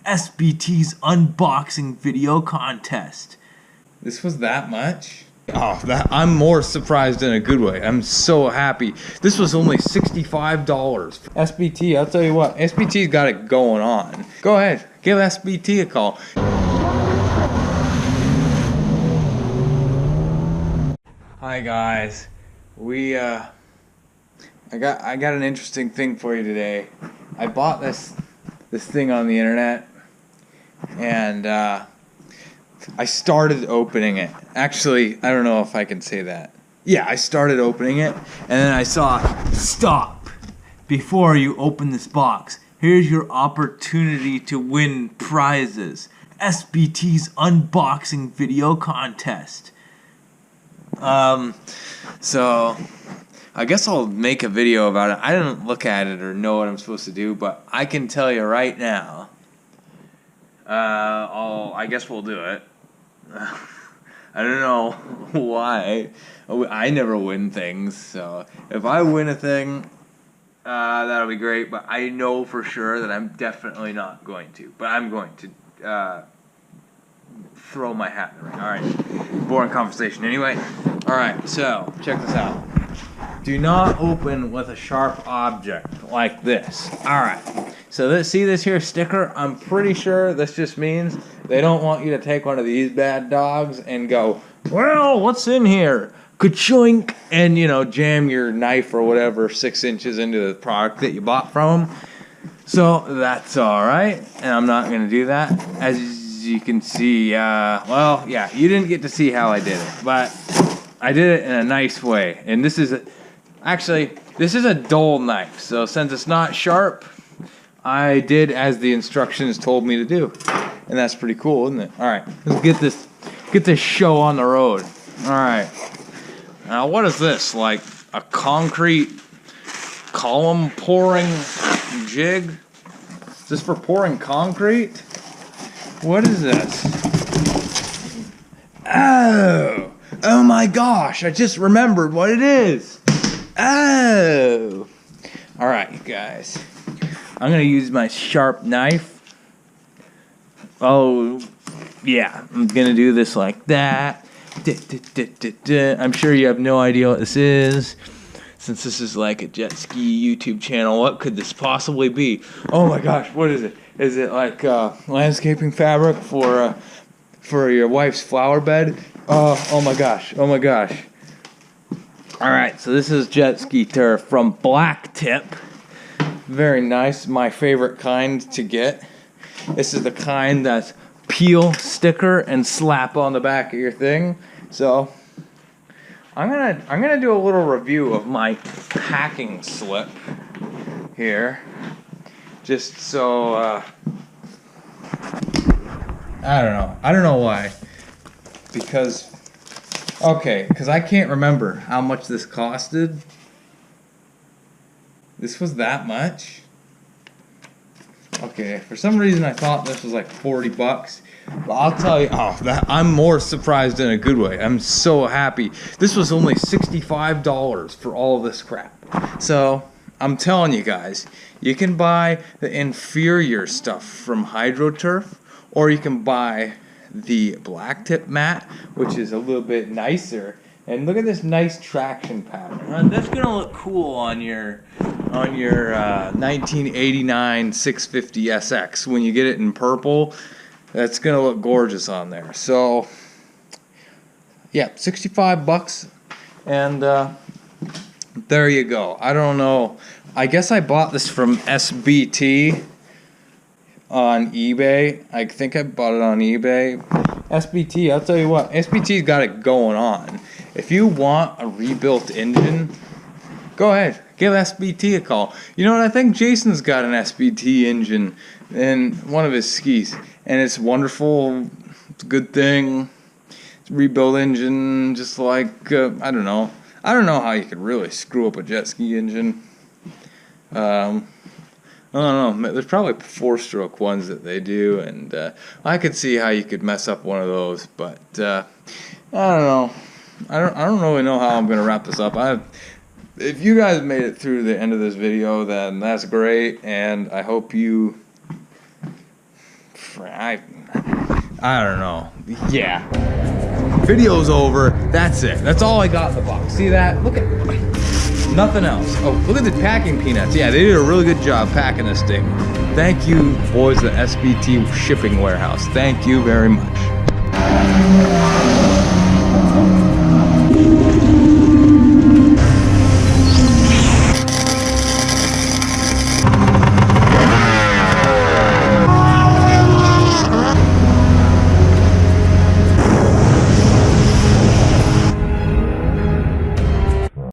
SBT's unboxing video contest. This was that much? Oh, I'm more surprised in a good way. I'm so happy. This was only $65. SBT, I'll tell you what, SBT's got it going on. Go ahead, give SBT a call. Hi guys. I got an interesting thing for you today. I bought this thing on the internet, and I started opening it. Actually, I don't know if I can say that. Yeah, I started opening it, and then I saw, stop! Before you open this box, here's your opportunity to win prizes. SBT's unboxing video contest. So I guess I'll make a video about it. I didn't look at it or know what I'm supposed to do, but I can tell you right now. I guess we'll do it. I don't know why. I never win things, so if I win a thing, that'll be great. But I know for sure that I'm definitely not going to. But I'm going to throw my hat in the ring. All right, boring conversation. Anyway, all right. So check this out. Do not open with a sharp object like this. All right. So see this here sticker? I'm pretty sure this just means they don't want you to take one of these bad dogs and go, well, what's in here? Ka-choink, and jam your knife or whatever 6 inches into the product that you bought from them. So that's all right, and I'm not gonna do that. As you can see, well, yeah, you didn't get to see how I did it, but I did it in a nice way. And this is a dull knife, so since it's not sharp, I did as the instructions told me to do, and that's pretty cool, isn't it? All right, let's get this show on the road. All right, now what is this? Like a concrete column pouring jig? Is this for pouring concrete? What is this? Oh my gosh! I just remembered what it is. Oh, all right, you guys. I'm gonna use my sharp knife. Oh, yeah, I'm gonna do this like that. I'm sure you have no idea what this is. Since this is like a JetSki YouTube channel, what could this possibly be? Oh my gosh, what is it? Is it like landscaping fabric for your wife's flower bed? Oh my gosh, oh my gosh. All right, so this is JetSki turf from Black Tip. Very nice, my favorite kind to get. This is the kind that's peel, sticker, and slap on the back of your thing. So I'm gonna do a little review of my packing slip here, just so I don't know why, because I can't remember how much this costed. This was that much? Okay, for some reason I thought this was like 40 bucks. But I'll tell you, I'm more surprised in a good way. I'm so happy. This was only $65 for all of this crap. So, I'm telling you guys, you can buy the inferior stuff from HydroTurf, or you can buy the Black Tip mat, which is a little bit nicer. And look at this nice traction pattern. That's gonna look cool on your 1989 650 SX when you get it in purple. That's gonna look gorgeous on there. So yeah, 65 bucks, and there you go. I don't know. I guess I bought this from SBT on eBay. I think I bought it on eBay. SBT, I'll tell you what, SBT's got it going on. If you want a rebuilt engine, go ahead, give SBT a call. You know what, I think Jason's got an SBT engine in one of his skis, and it's wonderful. It's a good thing. It's a rebuilt engine, just like, I don't know how you could really screw up a jet ski engine. I don't know, there's probably 4-stroke ones that they do, and I could see how you could mess up one of those, but I don't know. I don't really know how I'm going to wrap this up. If you guys made it through the end of this video, then that's great, and I hope you I don't know. Yeah. Video's over. That's it. That's all I got in the box. See that? Look at nothing else. Oh, look at the packing peanuts. Yeah, they did a really good job packing this thing. Thank you, boys, at the SBT shipping warehouse. Thank you very much.